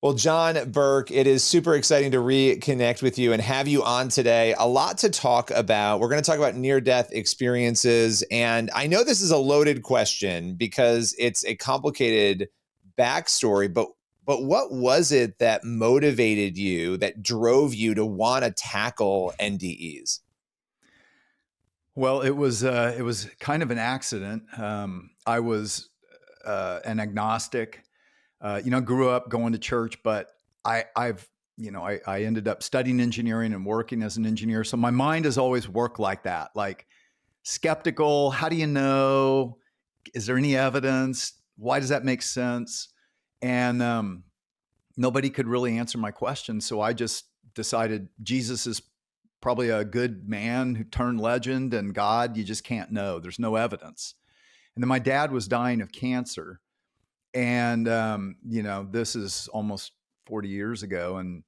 Well, John Burke, it is super exciting to reconnect with you and have you on today. A lot to talk about. We're going to talk about near-death experiences. And I know this is a loaded question because it's a complicated backstory, but what was it that motivated you, that drove you to want to tackle NDEs? Well, it was kind of an accident. I was an agnostic. Grew up going to church, but I ended up studying engineering and working as an engineer. So my mind has always worked like that, like skeptical. How do you know? Is there any evidence? Why does that make sense? And nobody could really answer my question. So I just decided Jesus is probably a good man who turned legend, and God, you just can't know. There's no evidence. And then my dad was dying of cancer. And, this is almost 40 years ago. And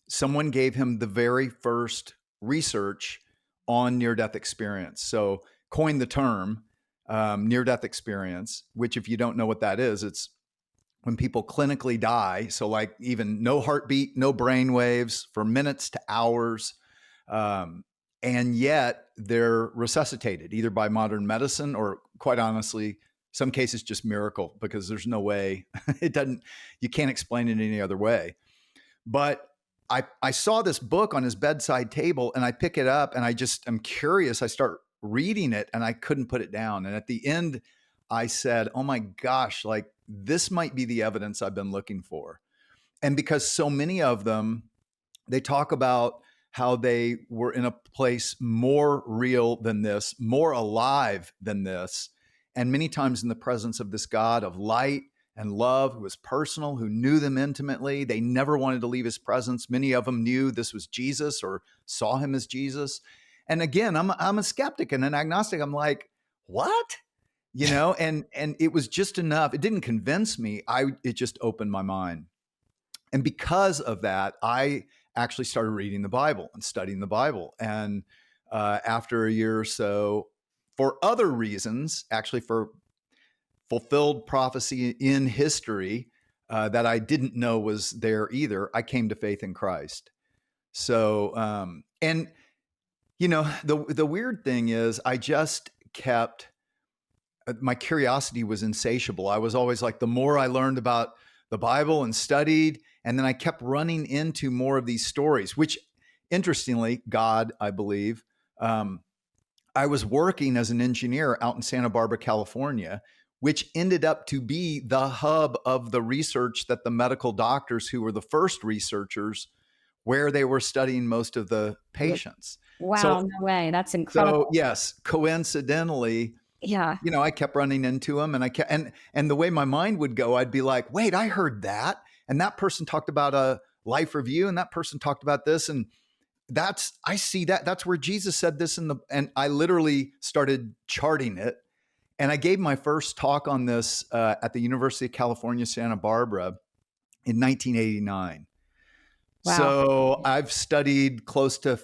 someone gave him the very first research on near-death experience. So coined the term near-death experience, which if you don't know what that is, it's when people clinically die. So like even no heartbeat, no brain waves for minutes to hours. And yet they're resuscitated either by modern medicine or, quite honestly, some cases just miracle, because there's no way you can't explain it any other way. But I saw this book on his bedside table and I pick it up and I'm curious. I start reading it and I couldn't put it down. And at the end, I said, oh my gosh, like this might be the evidence I've been looking for. And because so many of them, they talk about how they were in a place more real than this, more alive than this, and many times in the presence of this God of light and love, who was personal, who knew them intimately. They never wanted to leave his presence. Many of them knew this was Jesus or saw him as Jesus. And again, I'm a skeptic and an agnostic. I'm like, what? And it was just enough. It didn't convince me. It just opened my mind. And because of that, I actually started reading the Bible and studying the Bible. And after a year or so, for other reasons, actually for fulfilled prophecy in history that I didn't know was there either, I came to faith in Christ. So, the weird thing is I just kept, my curiosity was insatiable. I was always like, the more I learned about the Bible and studied, and then I kept running into more of these stories, which interestingly, God, I believe, I was working as an engineer out in Santa Barbara, California, which ended up to be the hub of the research that the medical doctors who were the first researchers, where they were studying most of the patients. Wow, no way. That's incredible. So yes, coincidentally, I kept running into them and the way my mind would go, I'd be like, wait, I heard that. And that person talked about a life review and that person talked about this. And I see that's where Jesus said this and I literally started charting it. And I gave my first talk on this at the University of California, Santa Barbara in 1989. Wow. So I've studied close to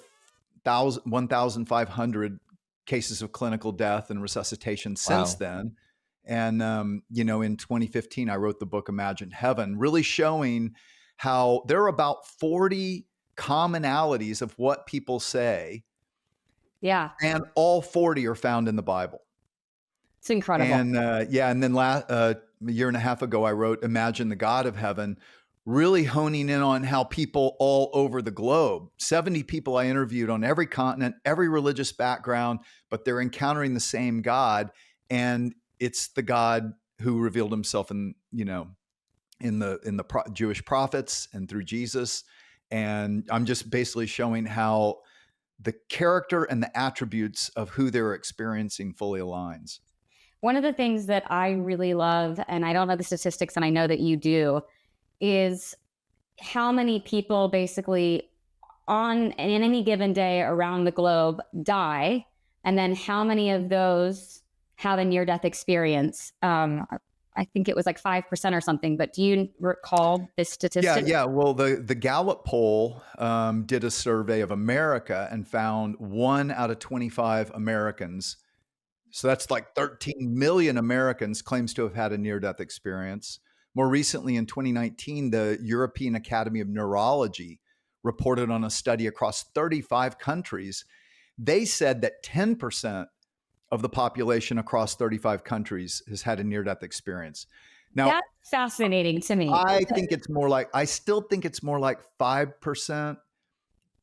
1,500 cases of clinical death and resuscitation since then. And, in 2015, I wrote the book, Imagine Heaven, really showing how there are about 40 commonalities of what people say. Yeah. And all 40 are found in the Bible. It's incredible. And and then a year and a half ago, I wrote Imagine the God of Heaven, really honing in on how people all over the globe, 70 people I interviewed on every continent, every religious background, but they're encountering the same God. And it's the God who revealed himself in the Jewish prophets and through Jesus. And I'm just basically showing how the character and the attributes of who they're experiencing fully aligns. One of the things that I really love, and I don't know the statistics and I know that you do, is how many people basically in any given day around the globe die, and then how many of those have a near-death experience. I think it was like 5% or something, but do you recall this statistic? Yeah. Well, the Gallup poll did a survey of America and found 1 out of 25 Americans. So that's like 13 million Americans claims to have had a near-death experience. more recently in 2019, the European Academy of Neurology reported on a study across 35 countries. They said that 10% of the population across 35 countries has had a near-death experience. Now, that's fascinating to me. I still think it's more like 5%,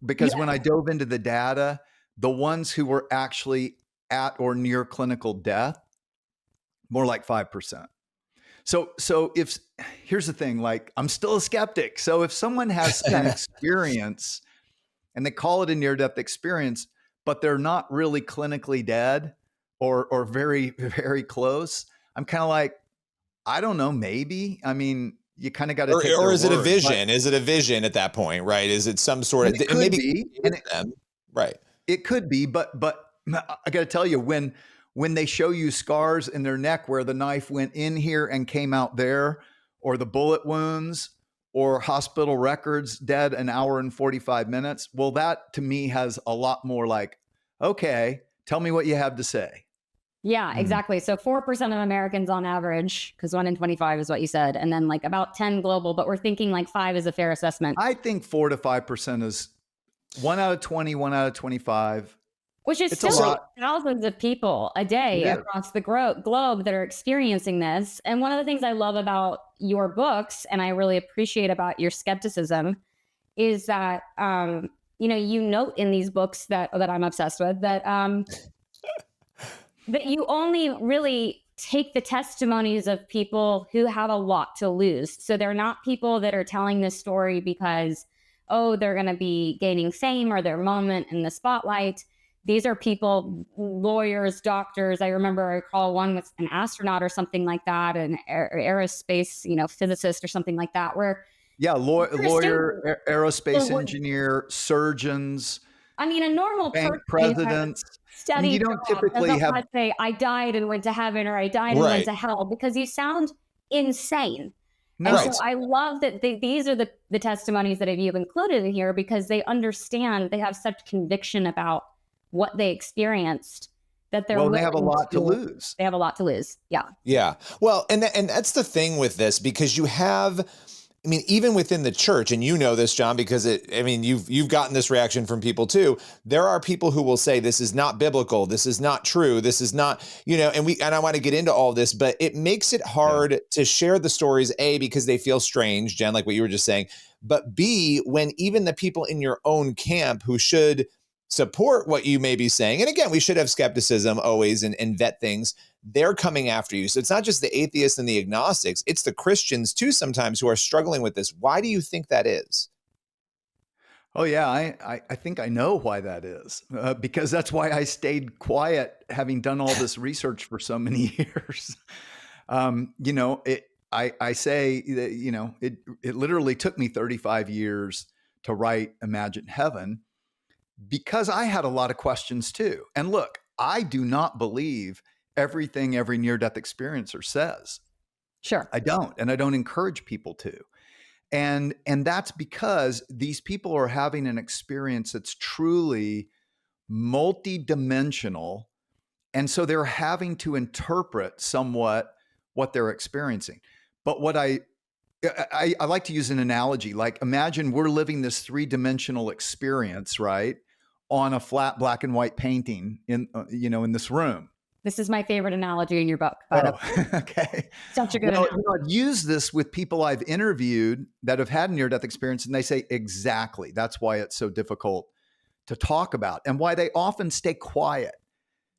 because when I dove into the data, the ones who were actually at or near clinical death, more like 5%. So here's the thing, like, I'm still a skeptic. So if someone has an experience and they call it a near-death experience, but they're not really clinically dead or very, very close, I'm kind of like, I don't know, maybe. I mean, you kind of got to take or is it a word, vision? Is it a vision at that point, right? Is it some sort of, it could maybe be, right? It could be, but I got to tell you, when they show you scars in their neck where the knife went in here and came out there, or the bullet wounds, or hospital records, dead an hour and 45 minutes, well, that to me has a lot more like, okay, tell me what you have to say. Yeah, exactly. So 4% of Americans on average, because 1 in 25 is what you said, and then like about 10 global, but we're thinking like 5 is a fair assessment. I think 4 to 5% is 1 out of 20, 1 out of 25. Which is still like thousands of people a day across the globe that are experiencing this. And one of the things I love about your books, and I really appreciate about your skepticism, is that you note in these books that I'm obsessed with that that you only really take the testimonies of people who have a lot to lose. So they're not people that are telling this story because, oh, they're going to be gaining fame or their moment in the spotlight. These are people, lawyers, doctors. I recall one with an astronaut or something like that, an aerospace, physicist or something like that, where lawyer, aerospace engineer, surgeons. I mean, a normal bank presidents. Study. You don't typically have say I died and went to heaven, or I died and went to hell, because you sound insane. No. And so I love that these are the testimonies that you've included in here, because they understand, they have such conviction about what they experienced that they have a lot to lose. They have a lot to lose. Yeah. Yeah. Well, and that's the thing with this, because you have, I mean, even within the church, and you know this, John, because you've gotten this reaction from people too. There are people who will say this is not biblical, this is not true, this is not, and I want to get into all this, but it makes it hard to share the stories, A, because they feel strange, Jen, like what you were just saying, but B, when even the people in your own camp who should support what you may be saying, and again, we should have skepticism always and vet things, they're coming after you. So it's not just the atheists and the agnostics, it's the Christians too sometimes who are struggling with this. Why do you think that is? Oh yeah, I think I know why that is, because that's why I stayed quiet, having done all this research for so many years. I say that, it literally took me 35 years to write Imagine Heaven, because I had a lot of questions too. And look, I do not believe everything every near-death experiencer says. Sure. I don't, and I don't encourage people to. And that's because these people are having an experience that's truly multidimensional. And so they're having to interpret somewhat what they're experiencing. But what I like to use an analogy, like imagine we're living this 3-dimensional experience, right, on a flat black and white painting in this room. This is my favorite analogy in your book. Okay. Such a good analogy. I've used this with people I've interviewed that have had a near-death experience, and they say exactly that's why it's so difficult to talk about, and why they often stay quiet.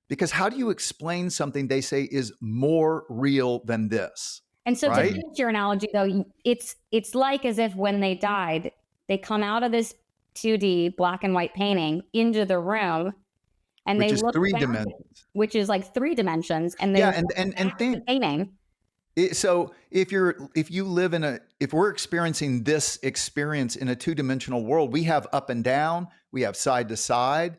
Because how do you explain something they say is more real than this? And so to finish your analogy, though, it's like as if when they died, they come out of this 2D black and white painting into the room, and which they is look 3 back, dimensions, which is like 3 dimensions, and they and think painting. So if we're experiencing this experience in a 2-dimensional world, we have up and down, we have side to side.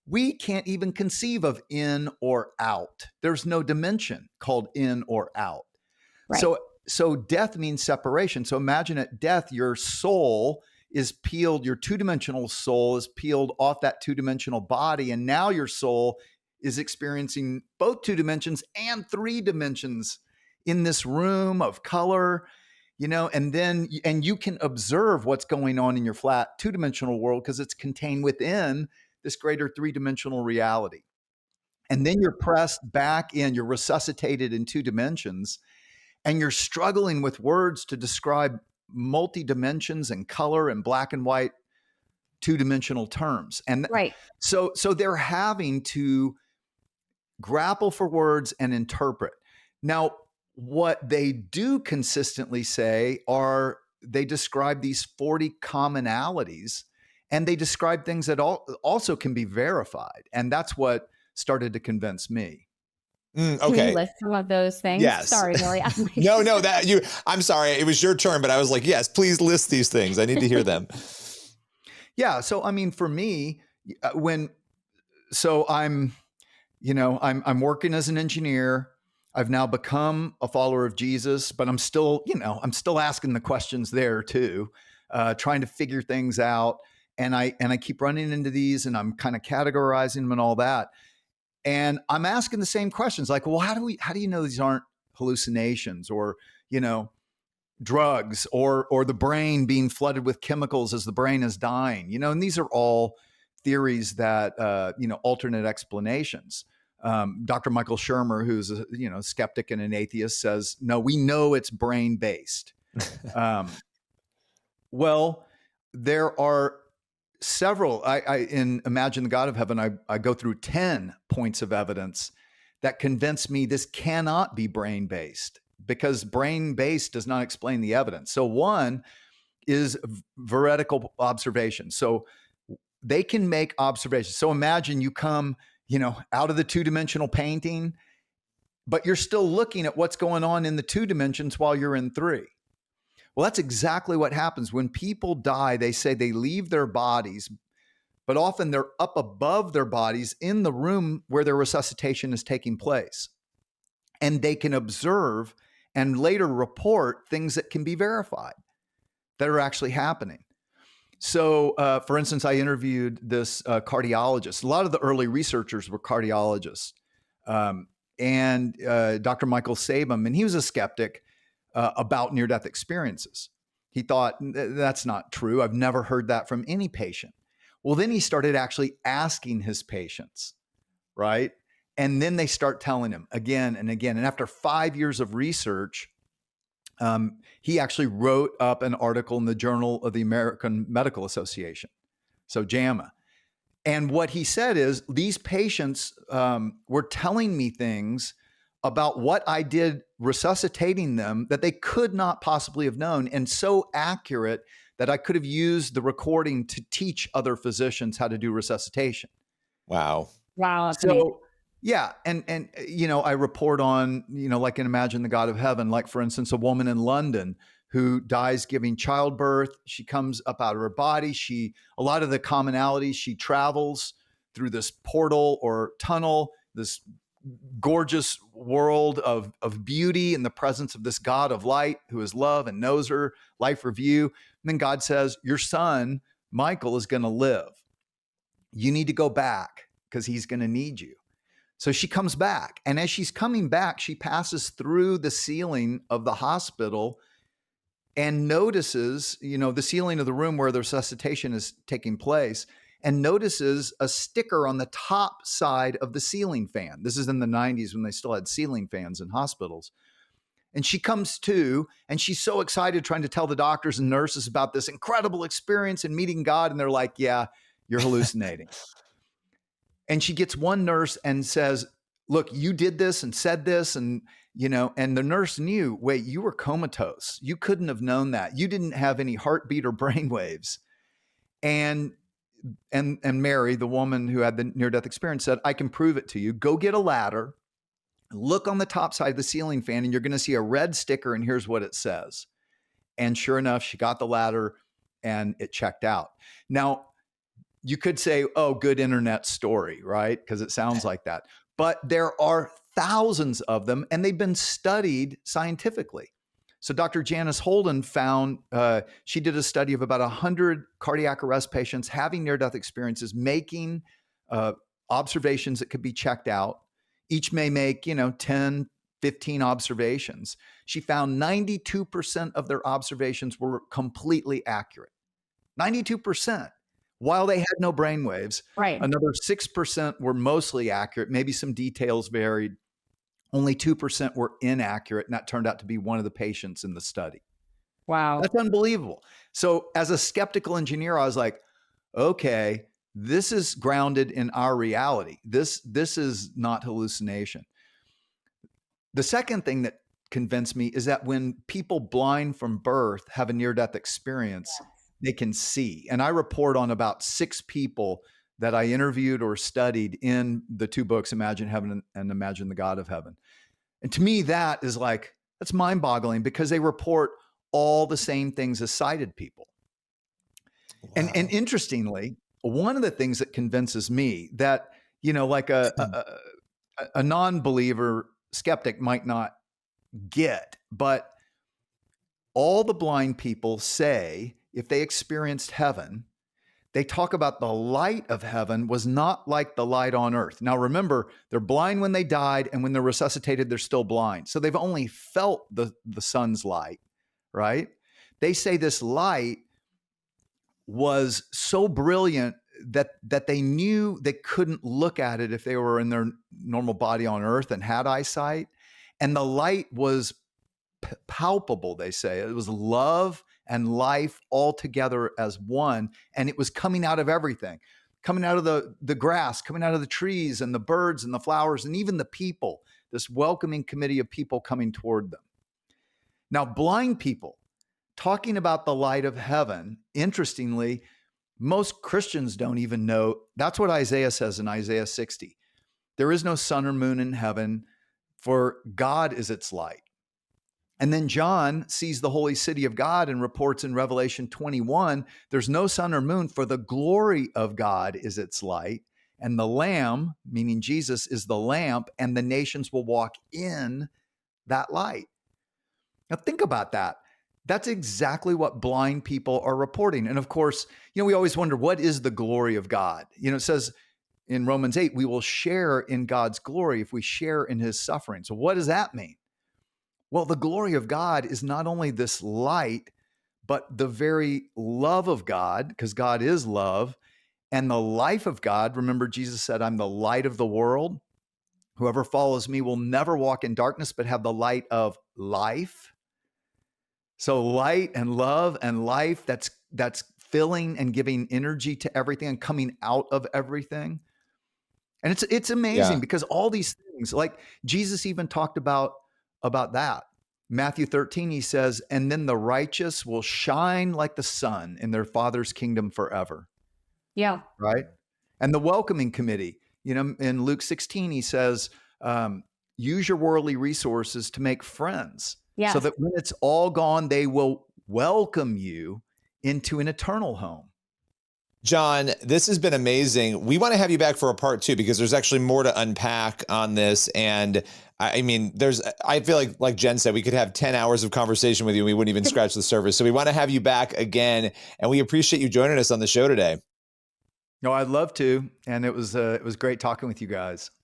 We can't even conceive of in or out. There's no dimension called in or out. Right. So death means separation. So imagine at death, your soul is peeled, your 2-dimensional soul is peeled off that 2-dimensional body. And now your soul is experiencing both 2 dimensions and 3 dimensions in this room of color. and you can observe what's going on in your flat 2-dimensional world because it's contained within this greater 3-dimensional reality. And then you're pressed back in, you're resuscitated in 2 dimensions, and you're struggling with words to describe multi-dimensions and color and black and white 2-dimensional terms. And right. So they're having to grapple for words and interpret. Now, what they do consistently say are they describe these 40 commonalities, and they describe things that also can be verified. And that's what started to convince me. Okay. Can you list some of those things? Yes. Sorry, Lilley. I'm sorry. It was your turn, but I was like, yes, please list these things. I need to hear them. Yeah. So, I mean, for me, I'm working as an engineer. I've now become a follower of Jesus, but I'm still asking the questions there too, trying to figure things out. And I keep running into these, and I'm kind of categorizing them and all that. And I'm asking the same questions, like, well, how do you know these aren't hallucinations or, drugs or the brain being flooded with chemicals as the brain is dying, and these are all theories that, alternate explanations. Dr. Michael Shermer, who's a skeptic and an atheist, says, no, we know it's brain-based. Well, there are several. In Imagine the God of Heaven, I go through 10 points of evidence that convince me this cannot be brain-based, because brain-based does not explain the evidence. So one is veridical observation. So they can make observations. So imagine you come, out of the 2-dimensional painting, but you're still looking at what's going on in the 2 dimensions while you're in 3. Well, that's exactly what happens. When people die, they say they leave their bodies, but often they're up above their bodies in the room where their resuscitation is taking place. And they can observe and later report things that can be verified that are actually happening. So, for instance, I interviewed this cardiologist. A lot of the early researchers were cardiologists. And Dr. Michael Sabum, and he was a skeptic about near-death experiences. He thought, that's not true. I've never heard that from any patient. Well, then he started actually asking his patients, right? And then they start telling him again and again. And after 5 years of research, he actually wrote up an article in the Journal of the American Medical Association, so JAMA. And what he said is, these patients were telling me things about what I did resuscitating them that they could not possibly have known, and so accurate that I could have used the recording to teach other physicians how to do resuscitation. Wow. That's amazing. Yeah. And I report on, like in Imagine the God of Heaven, like, for instance, a woman in London who dies giving childbirth. She comes up out of her body. A lot of the commonalities, she travels through this portal or tunnel, this gorgeous world of beauty in the presence of this God of light who is love and knows her life review. And then God says, your son, Michael, is going to live. You need to go back because he's going to need you. So she comes back. And as she's coming back, she passes through the ceiling of the hospital and notices, the ceiling of the room where the resuscitation is taking place, and notices a sticker on the top side of the ceiling fan. This is in the 90s when they still had ceiling fans in hospitals. And she comes to, and she's so excited trying to tell the doctors and nurses about this incredible experience in meeting God. And they're like, yeah, you're hallucinating. And she gets one nurse and says, look, you did this and said this. And, and the nurse knew, wait, you were comatose. You couldn't have known that. You didn't have any heartbeat or brain waves. And Mary, the woman who had the near-death experience, said, I can prove it to you. Go get a ladder, look on the top side of the ceiling fan, and you're going to see a red sticker, and here's what it says. And sure enough, she got the ladder and it checked out. Now, you could say, oh, good internet story, right? Because it sounds like that. But there are thousands of them, and they've been studied scientifically. So Dr. Janice Holden found, she did a study of about 100 cardiac arrest patients having near-death experiences, making observations that could be checked out. Each may make, 10 15 observations. She found 92% of their observations were completely accurate. 92%, while they had no brainwaves. Right. Another 6% were mostly accurate. Maybe some details varied. Only 2% were inaccurate, and that turned out to be one of the patients in the study. Wow. That's unbelievable. So as a skeptical engineer, I was like, okay, this is grounded in our reality. This is not hallucination. The second thing that convinced me is that when people blind from birth have a near-death experience, they can see. And I report on about 6 people that I interviewed or studied in the 2 books, Imagine Heaven and Imagine the God of Heaven. And to me, that is like, that's mind-boggling because they report all the same things as sighted people. Wow. And interestingly, one of the things that convinces me that, like a non-believer skeptic might not get, but all the blind people say if they experienced heaven, they talk about the light of heaven was not like the light on earth. Now, remember, they're blind when they died, and when they're resuscitated, they're still blind. So they've only felt the sun's light, right? They say this light was so brilliant that they knew they couldn't look at it if they were in their normal body on earth and had eyesight. And the light was palpable, they say. It was love and life all together as one. And it was coming out of everything, coming out of the grass, coming out of the trees and the birds and the flowers and even the people, this welcoming committee of people coming toward them. Now, blind people talking about the light of heaven, interestingly, most Christians don't even know. That's what Isaiah says in Isaiah 60. There is no sun or moon in heaven, for God is its light. And then John sees the holy city of God and reports in Revelation 21, there's no sun or moon, for the glory of God is its light. And the Lamb, meaning Jesus, is the lamp, and the nations will walk in that light. Now think about that. That's exactly what blind people are reporting. And of course, we always wonder, what is the glory of God? It says in Romans 8, we will share in God's glory if we share in his suffering. So what does that mean? Well, the glory of God is not only this light, but the very love of God, because God is love, and the life of God. Remember, Jesus said, I'm the light of the world. Whoever follows me will never walk in darkness, but have the light of life. So light and love and life, that's filling and giving energy to everything and coming out of everything. And it's amazing because all these things, like Jesus even talked about that. Matthew 13, he says, and then the righteous will shine like the sun in their Father's kingdom forever. Yeah. Right? And the welcoming committee, in Luke 16, he says, use your worldly resources to make friends. Yes. So that when it's all gone, they will welcome you into an eternal home. John, this has been amazing. We want to have you back for a part 2 because there's actually more to unpack on this. And I mean, I feel like Jen said, we could have 10 hours of conversation with you and we wouldn't even scratch the surface. So we want to have you back again. And we appreciate you joining us on the show today. No, I'd love to. And it was great talking with you guys.